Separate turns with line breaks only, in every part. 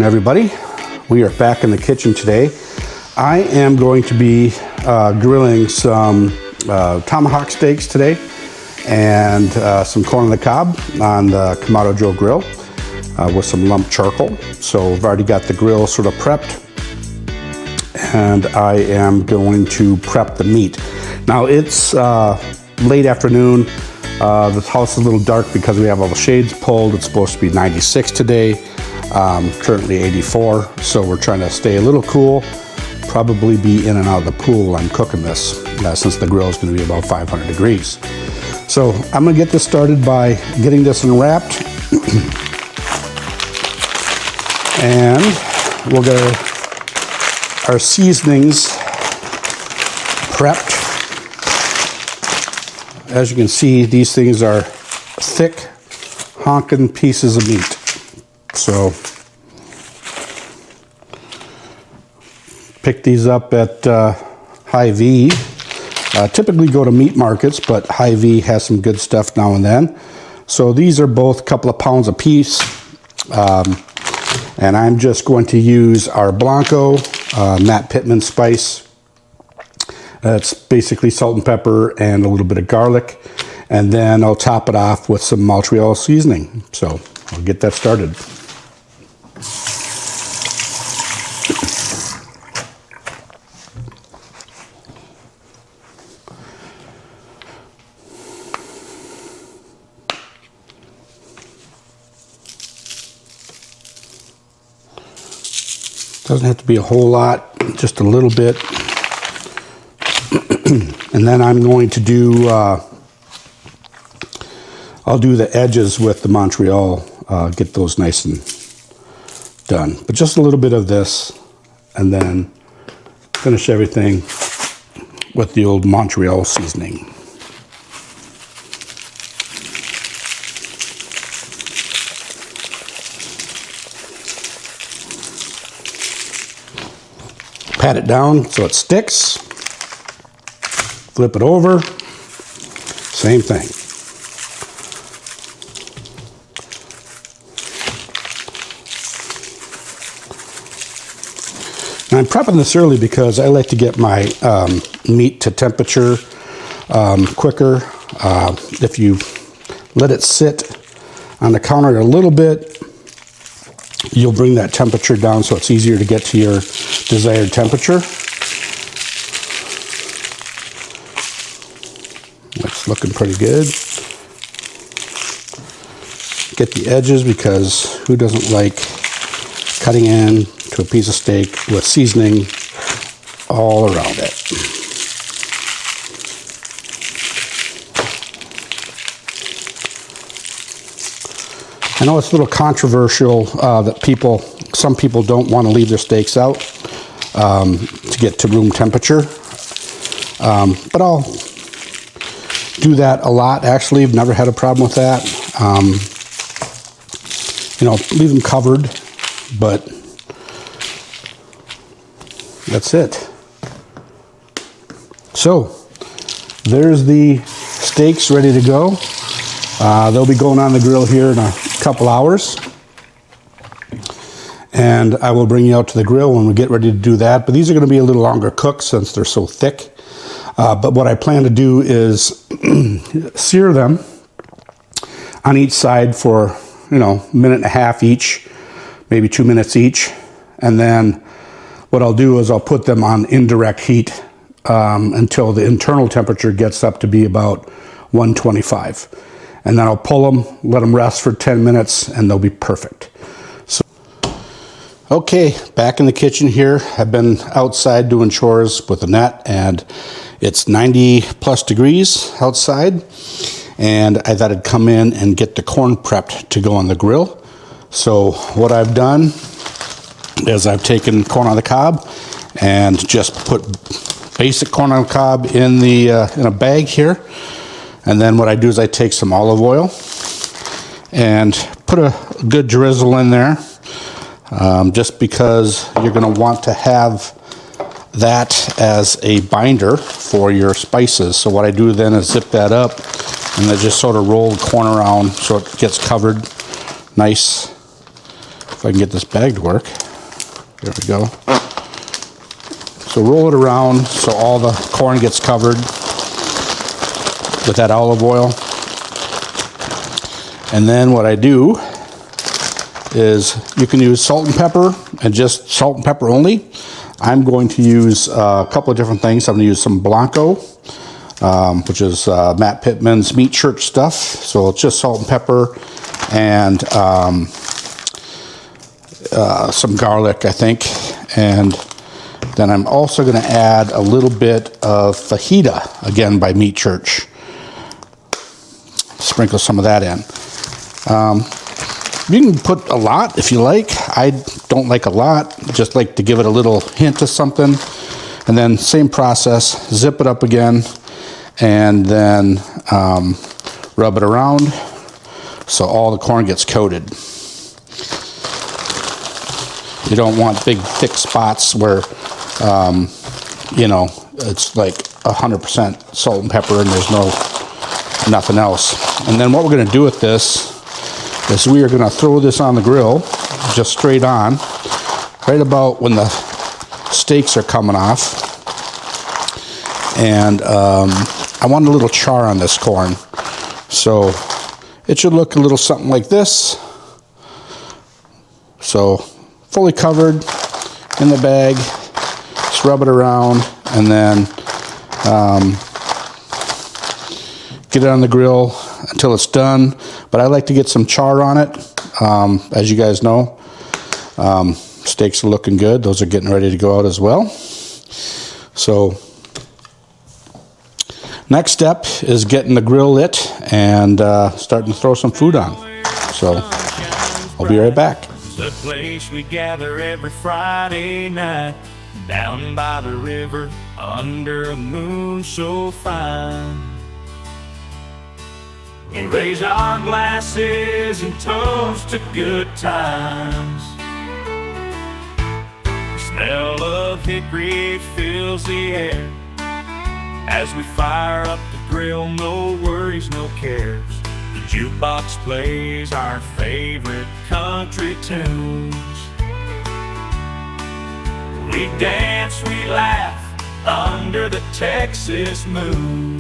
Everybody, we are back in the kitchen today. I am going to be grilling some tomahawk steaks today and some corn on the cob on the Kamado Joe grill with some lump charcoal. So I've already got the grill sort of prepped, and I am going to prep the meat. Now it's late afternoon. This house is a little dark because we have all the shades pulled. It's supposed to be 96 today. Currently 84, so we're trying to stay a little cool. Probably be in and out of the pool while I'm cooking this, since the grill is going to be about 500 degrees. So I'm going to get this started by getting this unwrapped, and we'll get our seasonings prepped. As you can see, these things are thick, honking pieces of meat. So pick these up at Hy-Vee. Typically go to meat markets, but Hy-Vee has some good stuff now and then. So these are both a couple of pounds a piece. And I'm just going to use our Blanco Matt Pittman spice. It's basically salt and pepper and a little bit of garlic. And then I'll top it off with some Montreal seasoning. So I'll get that started. Doesn't have to be a whole lot, just a little bit. And then I'm going to do, I'll do the edges with the Montreal, get those nice and done. But just a little bit of this, and then finish everything with the old Montreal seasoning. Pat it down so it sticks. Flip it over. Same thing. And I'm prepping this early because I like to get my meat to temperature quicker. If you let it sit on the counter a little bit, you'll bring that temperature down so it's easier to get to your desired temperature. That's looking pretty good. Get the edges, because who doesn't like cutting in to a piece of steak with seasoning all around it. I know it's a little controversial that some people don't want to leave their steaks out to get to room temperature. But I'll do that a lot, actually. I've never had a problem with that. Leave them covered, but that's it. So there's the steaks ready to go. They'll be going on the grill here in a couple hours. And I will bring you out to the grill when we get ready to do that. But these are going to be a little longer cooked since they're so thick. But what I plan to do is sear them on each side for, a minute and a half each, maybe 2 minutes each. And then what I'll do is I'll put them on indirect heat until the internal temperature gets up to be about 125. And then I'll pull them, let them rest for 10 minutes, and they'll be perfect. So, okay, back in the kitchen here. I've been outside doing chores with the net, and it's 90 plus degrees outside. And I thought I'd come in and get the corn prepped to go on the grill. So what I've done is I've taken corn on the cob and just put basic corn on the cob in a bag here. And then what I do is I take some olive oil and put a good drizzle in there, just because you're going to want to have that as a binder for your spices. So what I do then is zip that up, and I just sort of roll the corn around so it gets covered nice If I can get this bag to work. There we go. So roll it around so all the corn gets covered with that olive oil. And then what I do is you can use salt and pepper and just salt and pepper only. I'm going to use a couple of different things. I'm going to use some Blanco, which is Matt Pittman's meat church stuff. So it's just salt and pepper and some garlic, I think. And then I'm also going to add a little bit of fajita, again by Meat Church. Sprinkle some of that in. You can put a lot if you like. I don't like a lot, just like to give it a little hint of something. And then same process, zip it up again, and then rub it around so all the corn gets coated. You don't want big thick spots where, you know, it's like 100% salt and pepper and there's nothing else. And then what we're going to do with this is we are going to throw this on the grill, just straight on, right about when the steaks are coming off. And I want a little char on this corn. So it should look a little something like this. So fully covered in the bag, just rub it around, and then get it on the grill until it's done. But I like to get some char on it. As you guys know, steaks are looking good. Those are getting ready to go out as well. So next step is getting the grill lit and starting to throw some food on. So I'll be right back.
The place we gather every Friday night, down by the river, under a moon so fine. We raise our glasses and toast to good times. The smell of hickory fills the air as we fire up the grill, no worries, no cares. The jukebox plays our favorite country tunes. We dance, we laugh under the Texas moon.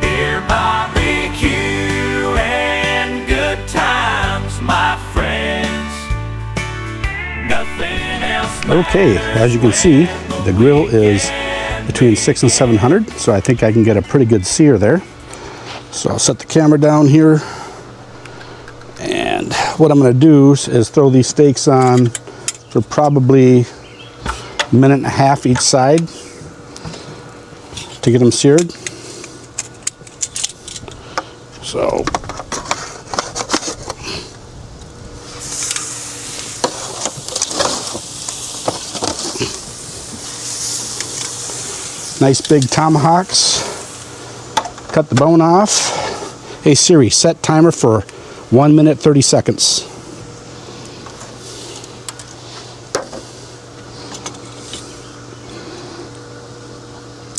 Beer, barbecue, and good times, my friends. Nothing else.
Okay, as you can see, the grill is between 600 and 700, so I think I can get a pretty good sear there. So I'll set the camera down here, and what I'm going to do is throw these steaks on for probably a minute and a half each side to get them seared. So nice big tomahawks. Cut the bone off. Hey Siri, set timer for 1 minute 30 seconds.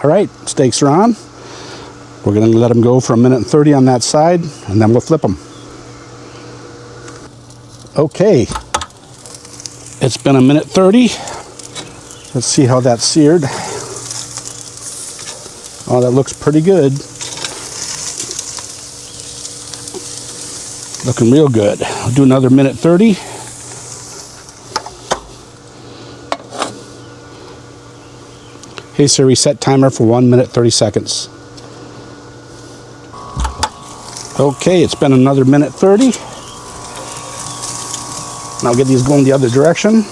All right, steaks are on. We're going to let them go for 1 minute and 30 on that side, and then we'll flip them. Okay, it's been 1 minute 30. Let's see how that's seared. Oh, that looks pretty good. Looking real good. I'll do another 1 minute 30. Hey Siri, set timer for 1 minute 30 seconds. Okay, it's been another 1 minute 30. Now I'll get these going the other direction.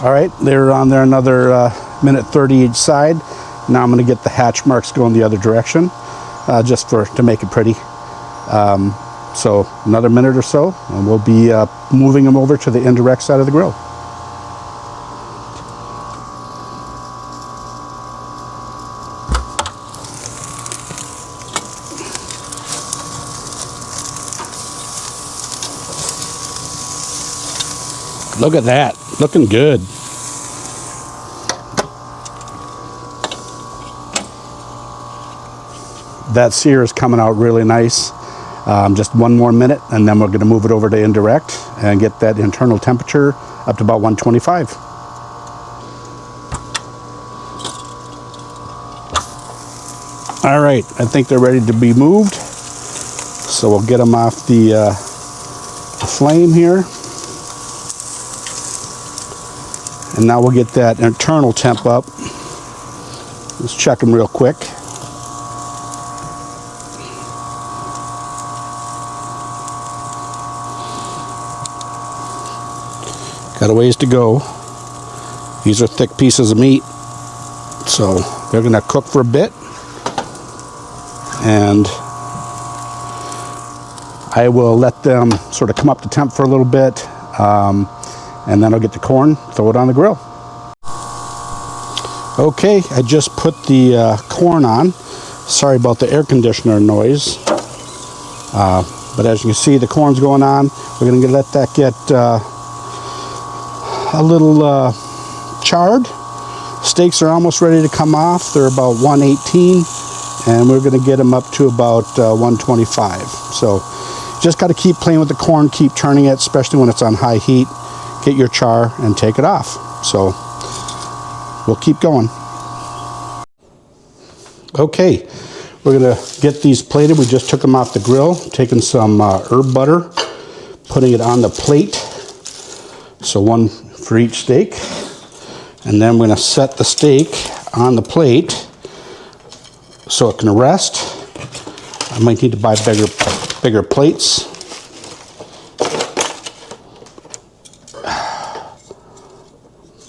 All right, they're on there another minute 30 each side. Now I'm going to get the hatch marks going the other direction, just to make it pretty. So another minute or so, and we'll be moving them over to the indirect side of the grill. Look at that, looking good. That sear is coming out really nice. Just one more minute and then we're going to move it over to indirect and get that internal temperature up to about 125. All right, I think they're ready to be moved. So we'll get them off the flame here. And now we'll get that internal temp up. Let's check them real quick. Got a ways to go. These are thick pieces of meat, so they're gonna cook for a bit. And I will let them sort of come up to temp for a little bit, and then I'll get the corn, throw it on the grill. Okay, I just put the corn on. Sorry about the air conditioner noise. But as you can see, the corn's going on. We're gonna let that get a little charred. Steaks are almost ready to come off. They're about 118, and we're going to get them up to about 125. So just got to keep playing with the corn, keep turning it, especially when it's on high heat. Get your char and take it off. So we'll keep going. Okay, we're going to get these plated. We just took them off the grill, taking some herb butter, putting it on the plate. So one for each steak, and then we're going to set the steak on the plate so it can rest. I might need to buy bigger plates.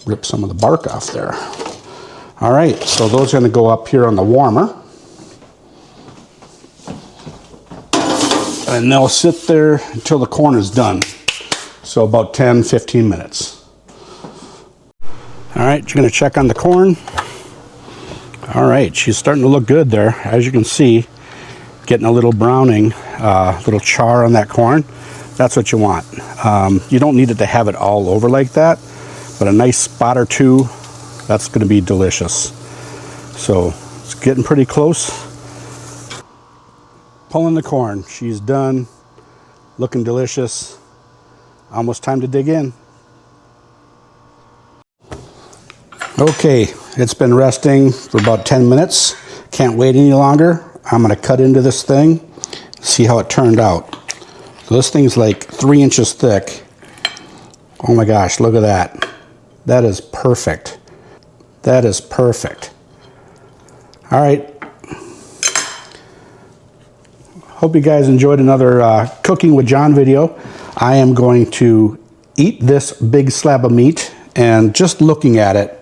Rip some of the bark off there. All right, so those are going to go up here on the warmer, and they'll sit there until the corn is done. So about 10-15 minutes. All right, you're gonna check on the corn. All right, she's starting to look good there. As you can see, getting a little browning, little char on that corn. That's what you want. You don't need it to have it all over like that, but a nice spot or two, that's gonna be delicious. So it's getting pretty close. Pulling the corn, she's done, looking delicious. Almost time to dig in. Okay, it's been resting for about 10 minutes. Can't wait any longer. I'm gonna cut into this thing, see how it turned out. So this thing's like 3 inches thick. Oh my gosh, look at that. That is perfect. That is perfect. All right. Hope you guys enjoyed another Cooking with John video. I am going to eat this big slab of meat, and just looking at it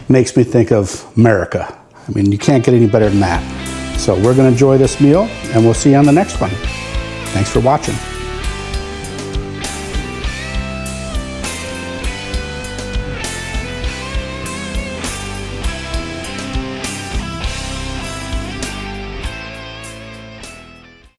makes me think of America. I mean, you can't get any better than that. So we're going to enjoy this meal, and we'll see you on the next one. Thanks for watching.